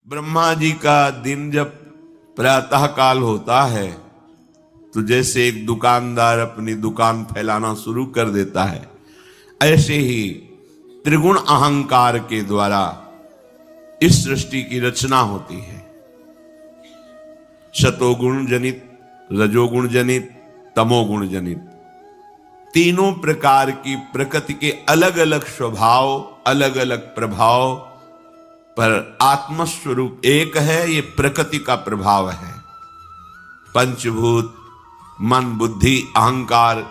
ब्रह्मा जी का दिन जब प्रातः काल होता है तो जैसे एक दुकानदार अपनी दुकान फैलाना शुरू कर देता है, ऐसे ही त्रिगुण अहंकार के द्वारा इस सृष्टि की रचना होती है। सतोगुण जनित, रजोगुण जनित, तमोगुण जनित, तीनों प्रकार की प्रकृति के अलग अलग स्वभाव, अलग अलग प्रभाव, पर आत्मस्वरूप एक है। ये प्रकृति का प्रभाव है। पंचभूत, मन, बुद्धि, अहंकार,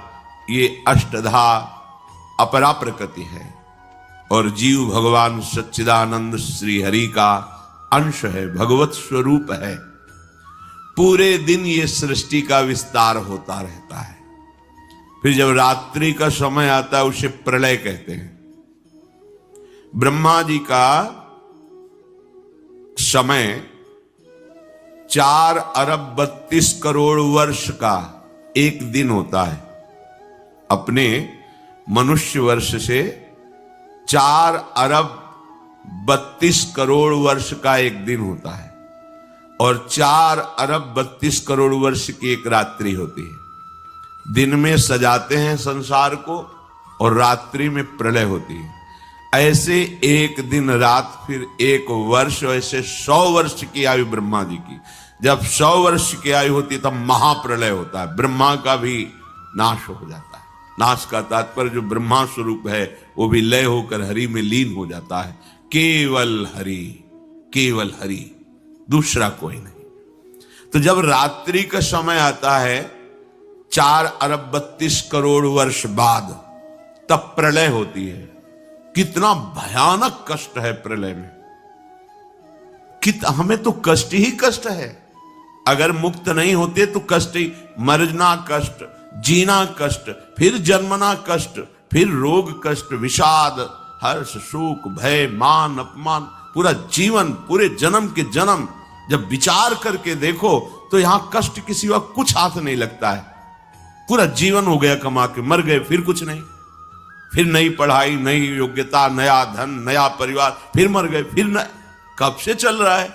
ये अष्टधा अपरा प्रकृति है और जीव भगवान सच्चिदानंद श्री हरि का अंश है, भगवत स्वरूप है। पूरे दिन ये सृष्टि का विस्तार होता रहता है। फिर जब रात्रि का समय आता है उसे प्रलय कहते हैं। ब्रह्मा जी का समय 4 अरब 32 करोड़ वर्ष का एक दिन होता है। अपने मनुष्य वर्ष से 4 अरब 32 करोड़ वर्ष का एक दिन होता है और 4 अरब 32 करोड़ वर्ष की एक रात्रि होती है। दिन में सजाते हैं संसार को और रात्रि में प्रलय होती है। ऐसे एक दिन रात, फिर एक वर्ष, ऐसे 100 वर्ष की आयु ब्रह्मा जी की। जब 100 वर्ष की आयु होती है तब महाप्रलय होता है। ब्रह्मा का भी नाश हो जाता है। नाश का तात्पर्य जो ब्रह्मा स्वरूप है वो भी लय होकर हरि में लीन हो जाता है। केवल हरि, केवल हरि, दूसरा कोई नहीं। तो जब रात्रि का समय आता है 4 अरब 32 करोड़ वर्ष बाद, तब प्रलय होती है। कितना भयानक कष्ट है प्रलय में। हमें तो कष्ट ही कष्ट है। अगर मुक्त नहीं होते तो कष्ट ही, मरना कष्ट, जीना कष्ट, फिर जन्मना कष्ट, फिर रोग कष्ट, विषाद, हर्ष, शोक, भय, मान, अपमान, पूरा जीवन, पूरे जन्म के जन्म जब विचार करके देखो तो यहां कष्ट के सिवा कुछ हाथ नहीं लगता है। पूरा जीवन हो गया कमा के, मर गए, फिर कुछ नहीं, फिर नई पढ़ाई, नई योग्यता, नया धन, नया परिवार, फिर मर गए, फिर न, कब से चल रहा है।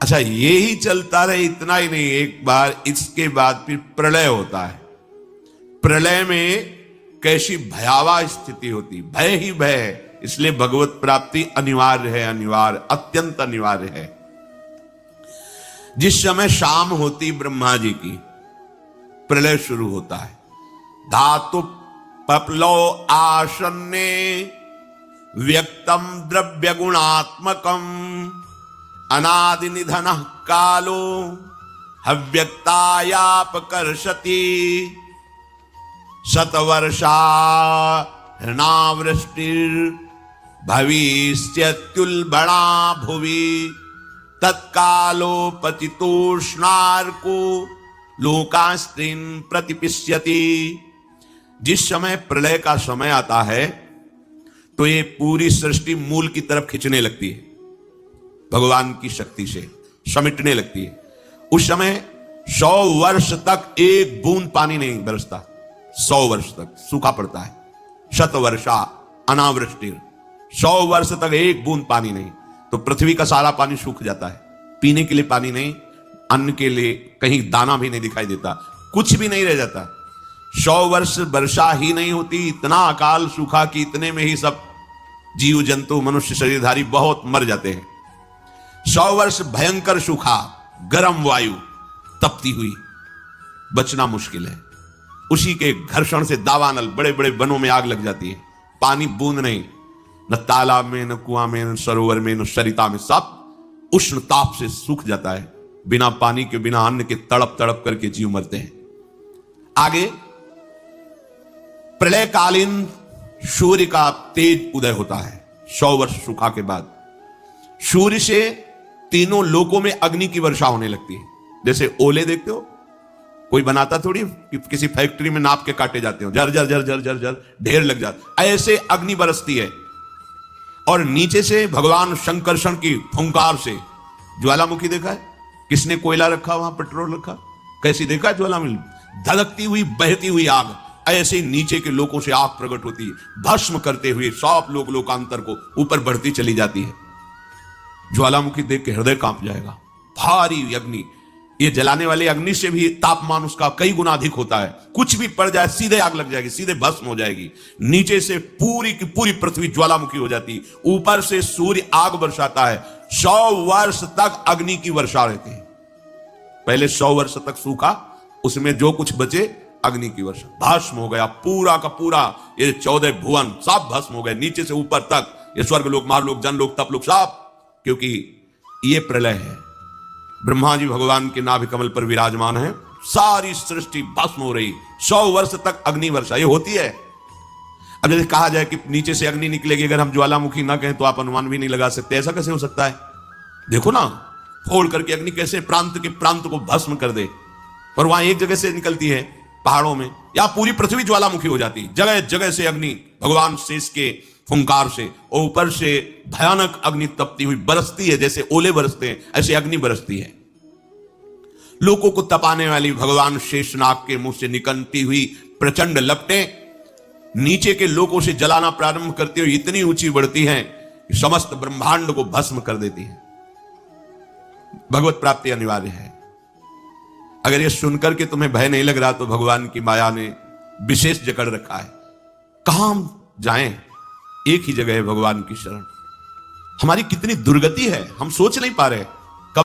अच्छा, ये ही चलता रहे, इतना ही नहीं, एक बार इसके बाद फिर प्रलय होता है। प्रलय में कैसी भयावह स्थिति होती, भय ही भय है। इसलिए भगवत प्राप्ति अनिवार्य है, अनिवार्य, अत्यंत अनिवार्य है। जिस समय शाम होती ब्रह्मा जी की, प्रलय शुरू होता है। धातु पपलो आसन्ने व्यक्तम द्रव्य गुणात्मकम अनादि निधन कालो हव्यक्तायापकर्षति शतवर्षा हृणावृष्टिर् भविष्यत्युल्बणा भुवि तत्कालो पतितोष्णार्को लोकास्त्रीन प्रतिपिष्यति। जिस समय प्रलय का समय आता है तो ये पूरी सृष्टि मूल की तरफ खिंचने लगती है, भगवान की शक्ति से समेटने लगती है। उस समय 100 वर्ष तक एक बूंद पानी नहीं बरसता। 100 वर्ष तक सूखा पड़ता है। शतवर्षा अनावृष्टि, 100 वर्ष तक एक बूंद पानी नहीं। तो पृथ्वी का सारा पानी सूख जाता है। पीने के लिए पानी नहीं, अन्न के लिए कहीं दाना भी नहीं दिखाई देता, कुछ भी नहीं रह जाता। 100 वर्ष वर्षा ही नहीं होती। इतना अकाल सूखा कि इतने में ही सब जीव जंतु, मनुष्य शरीरधारी बहुत मर जाते हैं। 100 वर्ष भयंकर सूखा, गर्म वायु तपती हुई, बचना मुश्किल है। उसी के घर्षण से दावानल, बड़े बड़े वनों में आग लग जाती है। पानी बूंद नहीं, न तालाब में, न कुआं में, न सरोवर में, न सरिता में, सब उष्ण ताप से सूख जाता है। बिना पानी के, बिना अन्न के तड़प तड़प करके जीव मरते हैं। आगे प्रलयकालीन सूर्य का तेज उदय होता है। 100 वर्ष सूखा के बाद सूर्य से तीनों लोकों में अग्नि की वर्षा होने लगती है। जैसे ओले देखते हो, कोई बनाता थोड़ी कि किसी फैक्ट्री में नाप के काटे जाते हो, जर जर जर जर जर जर ढेर लग जाता, ऐसे अग्नि बरसती है। और नीचे से भगवान शंकरषण की फुंकार से ज्वालामुखी देखा है? किसने कोयला रखा, वहां पेट्रोल रखा, कैसी देखा है ज्वालामुखी? धधकती हुई, बहती हुई आग, ऐसे नीचे के लोगों से आग प्रकट होती है, भस्म करते हुए सब लोकांतर को ऊपर बढ़ती चली जाती है। ज्वालामुखी देख के हृदय कांप जाएगा। भारी अग्नि, ये जलाने वाले अग्नि से भी तापमान उसका कई गुना अधिक होता है। कुछ भी पड़ जाए सीधे आग लग जाएगी, सीधे भस्म हो जाएगी। नीचे से पूरी की पूरी पृथ्वी ज्वालामुखी हो जाती, ऊपर से सूर्य आग बरसाता है। 100 वर्ष तक अग्नि की वर्षा रहती है। पहले 100 वर्ष तक सूखा, उसमें जो कुछ बचे अग्नि की वर्षा, भस्म हो गया पूरा का पूरा। ये 14 भुवन सब भस्म हो गए, नीचे से ऊपर तक। ये स्वर्ग लोक, मारलोक, जनलोक, तपलोक सब, क्योंकि ये प्रलय है। ब्रह्मा जी भगवान के नाभि कमल पर विराजमान है, सारी सृष्टि भस्म हो रही। 100 वर्ष तक अग्नि वर्षा ये होती है। अब जैसे कहा जाए कि नीचे से अग्नि निकलेगी, अगर हम ज्वालामुखी ना कहें तो आप अनुमान भी नहीं लगा सकते। ऐसा कैसे हो सकता है? देखो ना, फोड़ करके अग्नि कैसे प्रांत के प्रांत को भस्म कर दे। और वहां एक जगह से निकलती है पहाड़ों में, या पूरी पृथ्वी ज्वालामुखी हो जाती, जगह जगह से अग्नि भगवान शेष के फुंकार से, और ऊपर से भयानक अग्नि तपती हुई बरसती है। जैसे ओले बरसते हैं ऐसे अग्नि बरसती है। लोगों को तपाने वाली भगवान शेषनाग के मुंह से निकलती हुई प्रचंड लपटें नीचे के लोगों से जलाना प्रारंभ करती हुई इतनी ऊंची बढ़ती हैं कि समस्त ब्रह्मांड को भस्म कर देती है। भगवत प्राप्ति अनिवार्य है। अगर ये सुनकर के तुम्हें भय नहीं लग रहा तो भगवान की माया ने विशेष जकड़ रखा है। कहां हम जाएं? एक ही जगह है भगवान की शरण। हमारी कितनी दुर्गति है, हम सोच नहीं पा रहे।